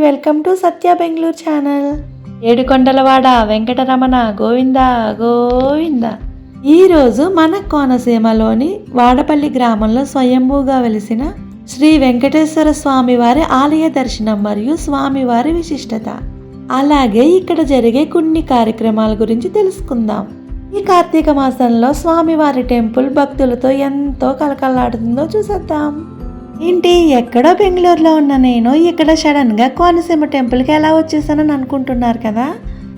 Welcome to Satya Bengaluru channel. ఏడుకొండలవాడ వెంకటరమణ గోవింద గోవింద. ఈరోజు మన కోనసీమలోని వాడపల్లి గ్రామంలో స్వయంభూగా వెలిసిన శ్రీ వెంకటేశ్వర స్వామి వారి ఆలయ దర్శనం మరియు స్వామివారి విశిష్టత, అలాగే ఇక్కడ జరిగే కొన్ని కార్యక్రమాల గురించి తెలుసుకుందాం. ఈ కార్తీక మాసంలో స్వామివారి టెంపుల్ భక్తులతో ఎంతో కలకలాడుతుందో చూసేద్దాం. ఏంటి, ఎక్కడో బెంగళూరులో ఉన్న నేను ఇక్కడ సడన్గా కోనసీమ టెంపుల్కి ఎలా వచ్చేసానని అనుకుంటున్నారు కదా.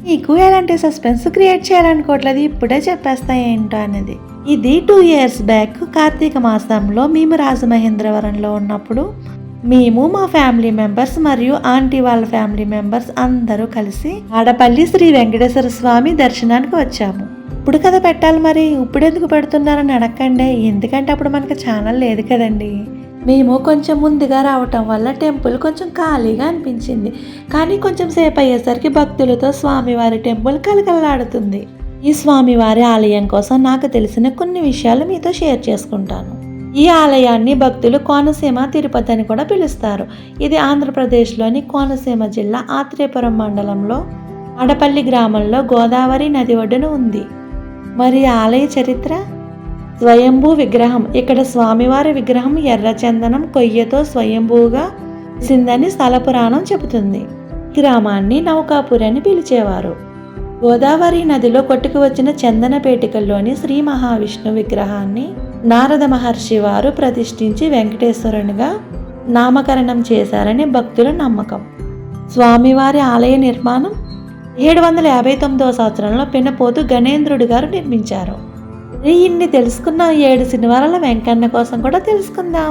మీకు ఎలాంటి సస్పెన్స్ క్రియేట్ చేయాలనుకోవట్లేదు, ఇప్పుడే చెప్పేస్తా ఏంటో అనేది. ఇది 2 years బ్యాక్ కార్తీక మాసంలో మేము రాజమహేంద్రవరంలో ఉన్నప్పుడు మేము, మా ఫ్యామిలీ మెంబర్స్ మరియు ఆంటీ వాళ్ళ ఫ్యామిలీ మెంబర్స్ అందరూ కలిసి ఆడపల్లి శ్రీ వెంకటేశ్వర స్వామి దర్శనానికి వచ్చాము. ఇప్పుడు కదా పెట్టాలి, మరి ఇప్పుడు ఎందుకు పెడుతున్నారని అడగండి, ఎందుకంటే అప్పుడు మనకి ఛానల్ లేదు కదండి. మేము కొంచెం ముందుగా రావటం వల్ల టెంపుల్ కొంచెం ఖాళీగా అనిపించింది, కానీ కొంచెం సేపు అయ్యేసరికి భక్తులతో స్వామివారి టెంపుల్ కలకలాడుతుంది. ఈ స్వామివారి ఆలయం కోసం నాకు తెలిసిన కొన్ని విషయాలు మీతో షేర్ చేసుకుంటాను. ఈ ఆలయాన్ని భక్తులు కోనసీమ తిరుపతి అని కూడా పిలుస్తారు. ఇది ఆంధ్రప్రదేశ్లోని కోనసీమ జిల్లా ఆత్రేయపురం మండలంలో ఆడపల్లి గ్రామంలో గోదావరి నది ఒడ్డున ఉంది. మరి ఆలయ చరిత్ర: స్వయంభూ విగ్రహం. ఇక్కడ స్వామివారి విగ్రహం ఎర్రచందనం కొయ్యతో స్వయంభూగా సిందని స్థల పురాణం చెబుతుంది. గ్రామాన్ని నౌకాపురి అని పిలిచేవారు. గోదావరి నదిలో కొట్టుకు వచ్చిన చందన పేటికల్లోని శ్రీ మహావిష్ణు విగ్రహాన్ని నారద మహర్షి వారు ప్రతిష్ఠించి వెంకటేశ్వరునిగా నామకరణం చేశారని భక్తుల నమ్మకం. స్వామివారి ఆలయ నిర్మాణం 759వ సంవత్సరంలో పెనపోతు గణేంద్రుడు గారు నిర్మించారు. ఇన్ని తెలుసుకున్న 7 శనివారాల వెంకన్న కోసం కూడా తెలుసుకుందాం.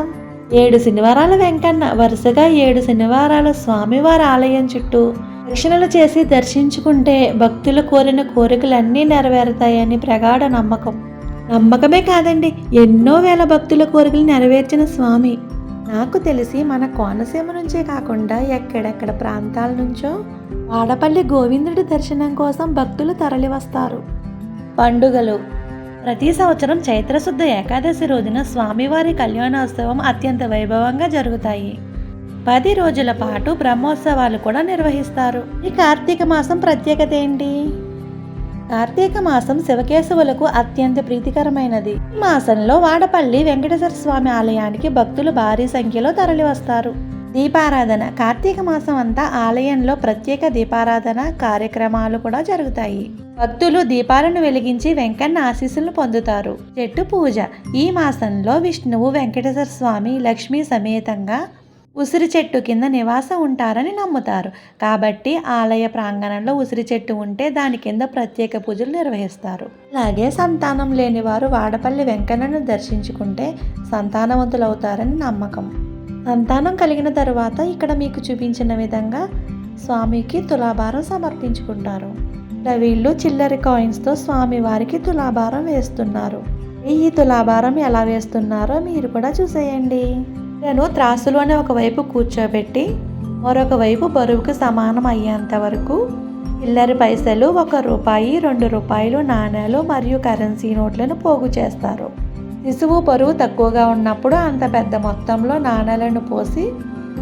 7 శనివారాల వెంకన్న వరుసగా 7 శనివారాల స్వామివారి ఆలయం చుట్టూ దక్షిణలు చేసి దర్శించుకుంటే భక్తులు కోరిన కోరికలన్నీ నెరవేరుతాయని ప్రగాఢ నమ్మకం. నమ్మకమే కాదండి, ఎన్నో వేల భక్తుల కోరికలు నెరవేర్చిన స్వామి. నాకు తెలిసి మన కోనసీమ నుంచే కాకుండా ఎక్కడెక్కడ ప్రాంతాల నుంచో వాడపల్లి గోవిందుడి దర్శనం కోసం భక్తులు తరలి వస్తారు. పండుగలు: ప్రతి సంవత్సరం చైత్రశుద్ధ ఏకాదశి రోజున స్వామివారి కళ్యాణోత్సవం అత్యంత వైభవంగా జరుగుతాయి. 10 రోజుల పాటు బ్రహ్మోత్సవాలు కూడా నిర్వహిస్తారు. ఈ కార్తీక మాసం ప్రత్యేకత ఏంటి? కార్తీక మాసం శివకేశవులకు అత్యంత ప్రీతికరమైనది. ఈ మాసంలో వాడపల్లి వెంకటేశ్వర స్వామి ఆలయానికి భక్తులు భారీ సంఖ్యలో తరలి వస్తారు. దీపారాధన: కార్తీక మాసం అంతా ఆలయంలో ప్రత్యేక దీపారాధన కార్యక్రమాలు కూడా జరుగుతాయి. భక్తులు దీపాలను వెలిగించి వెంకన్న ఆశీస్సులను పొందుతారు. చెట్టు పూజ: ఈ మాసంలో విష్ణువు వెంకటేశ్వర స్వామి లక్ష్మీ సమేతంగా ఉసిరి చెట్టు కింద నివాసం ఉంటారని నమ్ముతారు. కాబట్టి ఆలయ ప్రాంగణంలో ఉసిరి చెట్టు ఉంటే దాని కింద ప్రత్యేక పూజలు నిర్వహిస్తారు. అలాగే సంతానం లేని వారు వాడపల్లి వెంకన్నను దర్శించుకుంటే సంతానవంతులవుతారని నమ్మకం. సంతానం కలిగిన తరువాత ఇక్కడ మీకు చూపించిన విధంగా స్వామికి తులాభారం సమర్పించుకుంటారు. వీళ్ళు చిల్లర కాయిన్స్తో స్వామివారికి తులాభారం వేస్తున్నారు. ఈ తులాభారం ఎలా వేస్తున్నారో మీరు కూడా చూసేయండి. నేను త్రాసులోనే ఒకవైపు కూర్చోబెట్టి మరొక వైపు బరువుకు సమానం అయ్యేంత వరకు చిల్లర పైసలు, 1 రూపాయి, 2 రూపాయలు నాణేలు మరియు కరెన్సీ నోట్లను పోగు చేస్తారు. శిశువు బరువు తక్కువగా ఉన్నప్పుడు అంత పెద్ద మొత్తంలో నాణేలను పోసి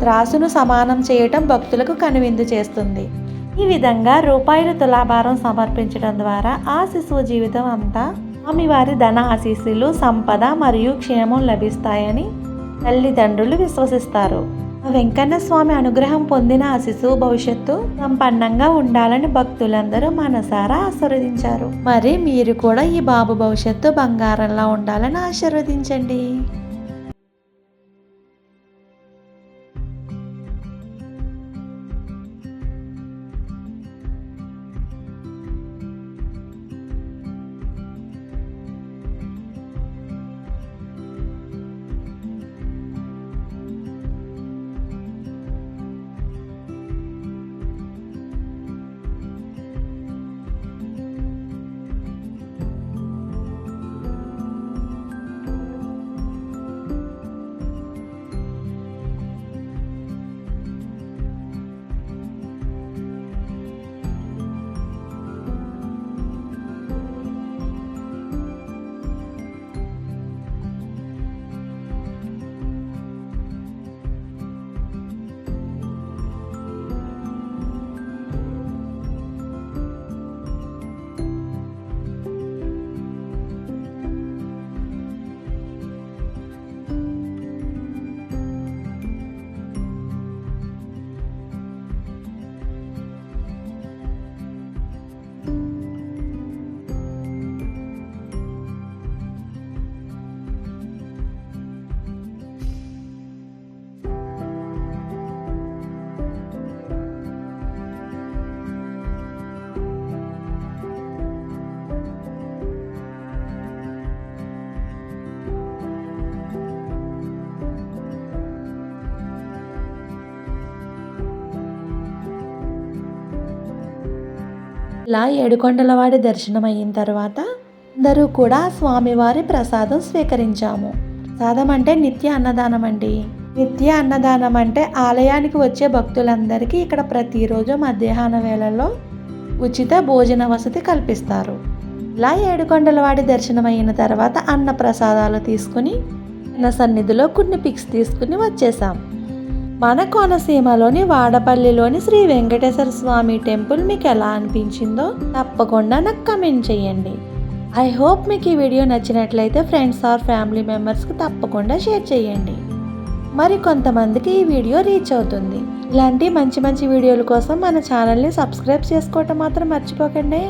త్రాసును సమానం చేయటం భక్తులకు కనువిందు చేస్తుంది. ఈ విధంగా రూపాయల తులాభారం సమర్పించడం ద్వారా ఆ శిశువు జీవితం అంతా స్వామివారి ధన ఆశీస్సులు, సంపద మరియు క్షేమం లభిస్తాయని తల్లిదండ్రులు విశ్వసిస్తారు. వెంకన్న స్వామి అనుగ్రహం పొందిన ఆ శిశువు భవిష్యత్తు సంపన్నంగా ఉండాలని భక్తులందరూ మనసారా ఆశీర్వదించారు. మరి మీరు కూడా ఈ బాబు భవిష్యత్తు బంగారంలా ఉండాలని ఆశీర్వదించండి. ఇలా ఏడుకొండలవాడి దర్శనం అయిన తర్వాత అందరూ కూడా స్వామివారి ప్రసాదం స్వీకరించాము. ప్రసాదం అంటే నిత్య అన్నదానం అండి. నిత్య అన్నదానం అంటే ఆలయానికి వచ్చే భక్తులందరికీ ఇక్కడ ప్రతిరోజు మధ్యాహ్న వేళల్లో ఉచిత భోజన వసతి కల్పిస్తారు. ఇలా ఏడుకొండలవాడి దర్శనం అయిన తర్వాత అన్న ప్రసాదాలు తీసుకుని నా సన్నిధిలో కొన్ని పిక్స్ తీసుకుని వచ్చేసాం. మన కోనసీమలోని వాడపల్లిలోని శ్రీ వెంకటేశ్వర స్వామి టెంపుల్ మీకు ఎలా అనిపించిందో తప్పకుండా నాకు కమెంట్ చేయండి. ఐ హోప్ మీకు ఈ వీడియో నచ్చినట్లయితే ఫ్రెండ్స్ ఆర్ ఫ్యామిలీ మెంబర్స్కి తప్పకుండా షేర్ చేయండి. మరి కొంతమందికి ఈ వీడియో రీచ్ అవుతుంది. ఇలాంటి మంచి మంచి వీడియోల కోసం మన ఛానల్ని సబ్స్క్రైబ్ చేసుకోవటం మాత్రం మర్చిపోకండి.